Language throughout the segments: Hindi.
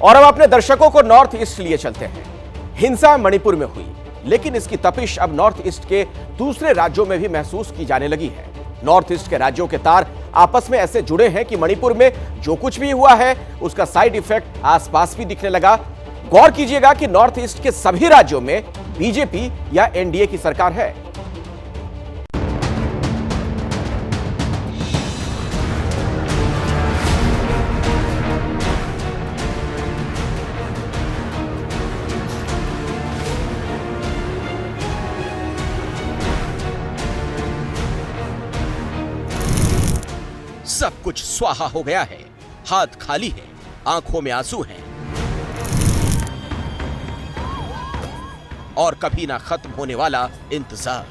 और अब अपने दर्शकों को नॉर्थ ईस्ट लिए चलते हैं। हिंसा मणिपुर में हुई, लेकिन इसकी तपिश अब नॉर्थ ईस्ट के दूसरे राज्यों में भी महसूस की जाने लगी है। नॉर्थ ईस्ट के राज्यों के तार आपस में ऐसे जुड़े हैं कि मणिपुर में जो कुछ भी हुआ है उसका साइड इफेक्ट आसपास भी दिखने लगा। गौर कीजिएगा कि नॉर्थ ईस्ट के सभी राज्यों में बीजेपी या एनडीए की सरकार है। सब कुछ स्वाहा हो गया है, हाथ खाली है, आंखों में आंसू हैं और कभी ना खत्म होने वाला इंतजार।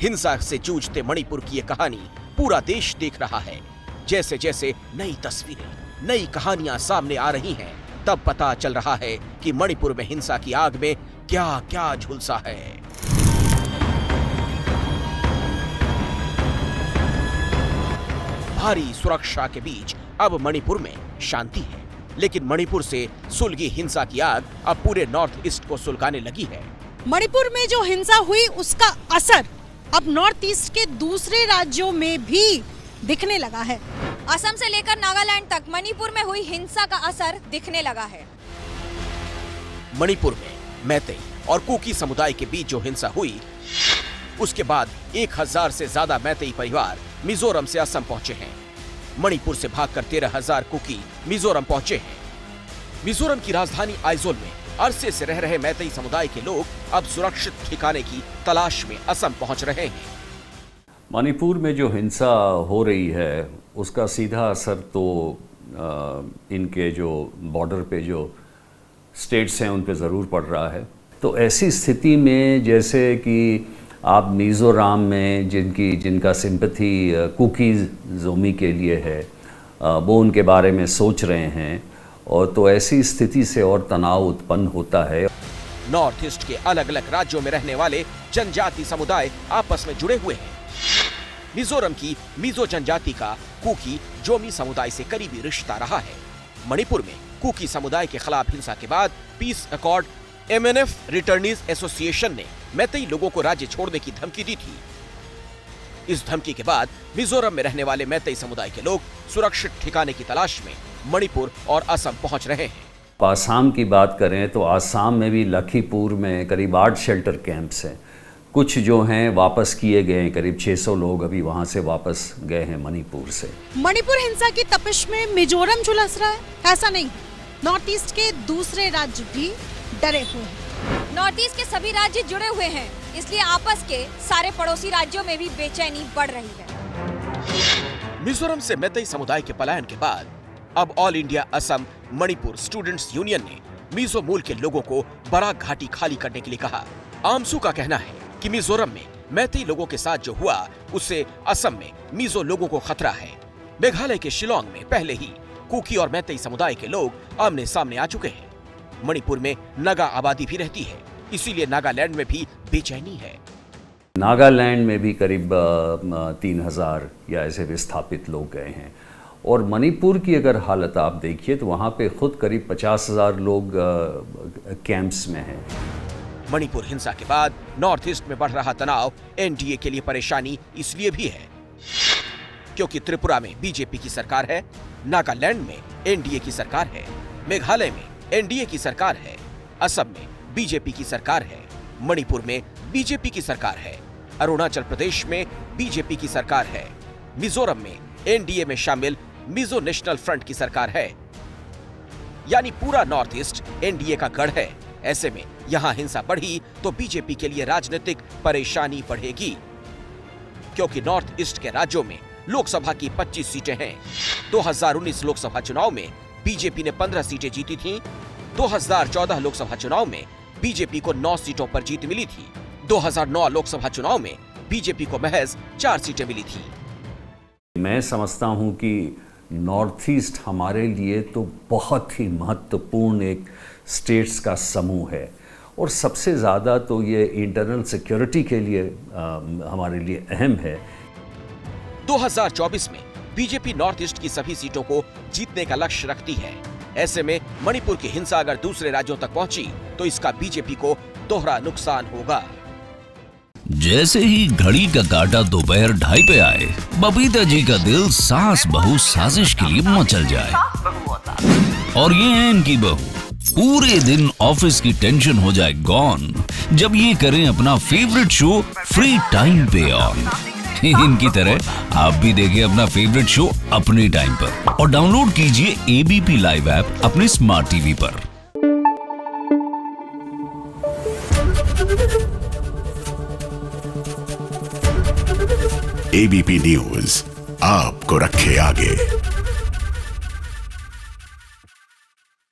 हिंसा से जूझते मणिपुर की यह कहानी पूरा देश देख रहा है। जैसे जैसे नई तस्वीरें, नई कहानियां सामने आ रही हैं, तब पता चल रहा है कि मणिपुर में हिंसा की आग में क्या क्या झुलसा है। भारी सुरक्षा के बीच अब मणिपुर में शांति है, लेकिन मणिपुर से सुलगी हिंसा की आग अब पूरे नॉर्थ ईस्ट को सुलगाने लगी है। मणिपुर में जो हिंसा हुई उसका असर अब नॉर्थ ईस्ट के दूसरे राज्यों में भी दिखने लगा है। असम से लेकर नागालैंड तक मणिपुर में हुई हिंसा का असर दिखने लगा है। मणिपुर में मैतेई और कुकी समुदाय के बीच जो हिंसा हुई, उसके बाद 1000 से ज्यादा मैतेई परिवार मिजोरम से असम पहुंचे हैं। मणिपुर से भागकर 13,000 कुकी मिजोरम पहुंचे हैं। मिजोरम की राजधानी आइजोल में अरसे से रह रहे मैतेई समुदाय के लोग अब सुरक्षित ठिकाने की तलाश में असम पहुंच रहे हैं। मणिपुर में जो हिंसा हो रही है उसका सीधा असर तो इनके जो बॉर्डर पे जो स्टेट्स हैं उन पे ज़रूर पड़ रहा है। तो ऐसी स्थिति में जैसे कि आप मिज़ोरम में जिनका सिंपैथी कुकी जोमी के लिए है, वो उनके बारे में सोच रहे हैं, और तो ऐसी स्थिति से और तनाव उत्पन्न होता है। नॉर्थ ईस्ट के अलग अलग राज्यों में रहने वाले जनजाति समुदाय आपस में जुड़े हुए हैं। मिजोरम की मिजो जनजाति का कुकी जोमी समुदाय से करीबी रिश्ता रहा है। मणिपुर में कुकी समुदाय के खिलाफ हिंसा के बाद peace accord MNF returnees association ने मैतेई लोगों को राज्य छोड़ने की धमकी दी थी। इस धमकी के बाद मिजोरम में रहने वाले मैतेई समुदाय के लोग सुरक्षित ठिकाने की तलाश में मणिपुर और असम पहुंच रहे हैं। आसाम की बात करें तो आसाम में भी लखीपुर में करीब 8 शेल्टर कैंप्स हैं। कुछ जो हैं वापस किए गए हैं, करीब 600 लोग अभी वहां से वापस गए हैं मणिपुर से। मणिपुर हिंसा की तपिश में मिजोरम झुलस रहा है, ऐसा नहीं। नॉर्थ ईस्ट के दूसरे राज्य भी डरे हुए हैं। नॉर्थ ईस्ट के सभी राज्य जुड़े हुए हैं, इसलिए आपस के सारे पड़ोसी राज्यों में भी बेचैनी बढ़ रही है। मिजोरम से मैतेई समुदाय के पलायन के बाद अब all India Assam Manipur students union ने मिजो मूल के लोगों को बराक घाटी खाली करने के लिए कहा। आमसू का कहना है कि मिजोरम में मैतेई लोगों के साथ जो हुआ उससे असम में मिजो लोगों को खतरा है। मेघालय के शिलोंग में पहले ही कुकी और मैतेई समुदाय के लोग आमने सामने आ चुके हैं। मणिपुर में नागा आबादी भी रहती है, इसीलिए नागालैंड में भी बेचैनी है। नागालैंड में भी करीब 3000 या ऐसे विस्थापित लोग गए हैं। और मणिपुर की अगर हालत आप देखिए तो वहाँ पे खुद करीब 50,000 लोग कैंप्स में हैं। मणिपुर हिंसा के बाद नॉर्थ ईस्ट में बढ़ रहा तनाव एनडीए के लिए परेशानी इसलिए भी है क्योंकि त्रिपुरा में बीजेपी की सरकार है, नागालैंड में एनडीए की सरकार है, मेघालय में एनडीए की सरकार है, असम में बीजेपी की सरकार है, मणिपुर में बीजेपी की सरकार है, अरुणाचल प्रदेश में बीजेपी की सरकार है, मिजोरम में एनडीए में शामिल मिजो नेशनल फ्रंट की सरकार है। यानी पूरा नॉर्थ ईस्ट एनडीए का गढ़ है। ऐसे में यहां हिंसा बढ़ी तो बीजेपी के लिए राजनीतिक परेशानी बढ़ेगी, क्योंकि नॉर्थ ईस्ट के राज्यों में लोकसभा की 25 सीटें हैं। 2019 लोकसभा चुनाव में बीजेपी ने 15 सीटें जीती थीं। 2014 लोकसभा चुनाव में बीजेपी को 9 सीटों पर जीत मिली थी। 2009 लोकसभा चुनाव में बीजेपी को महज 4 सीटें मिली थी। मैं समझता हूं कि नॉर्थ ईस्ट हमारे लिए तो बहुत ही महत्वपूर्ण एक स्टेट्स का समूह है, और सबसे ज़्यादा तो ये इंटरनल सिक्योरिटी के लिए हमारे लिए अहम है। 2024 में बीजेपी नॉर्थ ईस्ट की सभी सीटों को जीतने का लक्ष्य रखती है। ऐसे में मणिपुर की हिंसा अगर दूसरे राज्यों तक पहुंची तो इसका बीजेपी को दोहरा नुकसान होगा। जैसे ही घड़ी का काटा दोपहर 2:30 पे आए, बबीता जी का दिल सास बहू साजिश के लिए मचल जाए। और ये है इनकी बहू, पूरे दिन ऑफिस की टेंशन हो जाए गॉन जब ये करें अपना फेवरेट शो फ्री टाइम पे ऑन। इनकी तरह आप भी देखिए अपना फेवरेट शो अपने टाइम पर और डाउनलोड कीजिए एबीपी लाइव ऐप अपने स्मार्ट टीवी पर। एबीपी न्यूज आपको रखे आगे।